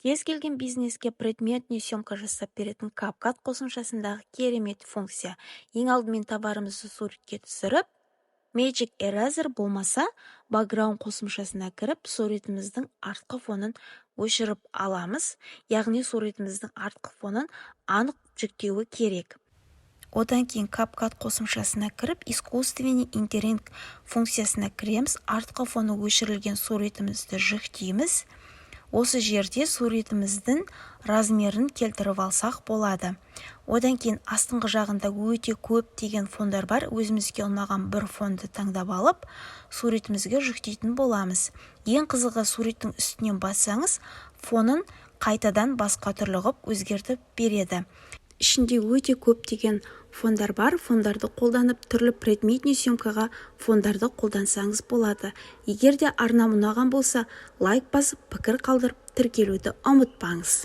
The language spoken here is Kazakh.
Кез келген бизнеске предметный съемка жасап беретін CapCut қосымшасындағы керемет функция. Ең алдымен товарымызды суретке түсіріп, Magic Eraser болмаса, background қосымшасына кіріп, суретіміздің артқы фонын өшіріп аламыз, яғни суретіміздің артқы фонын анық жүктеуі керек. Одан кейін CapCut қосымшасына кіріп, искусственный интеллект функциясына кіреміз, артқы фоны өшірілген суретімізді жүктейміз. Осы жерде суретіміздің размерін келтіріп алсақ болады. Одан кейін астыңғы жағында өте көп деген фондар бар. Өзімізге ұнаған бір фонды таңдап алып, суретімізге жүктейтін боламыз. Ең қызығы, суреттің үстінен бассаңыз, фонын қайтадан басқа түрлі қылып өзгертіп береді. Ішінде өте көп деген фондар бар. Фондарды қолданып, түрлі предметный съемкаға фондарды қолдансаңыз болады. Егер де арнам ұнаған болса, лайк басып, пікір қалдырып, тіркелуді ұмытпаңыз.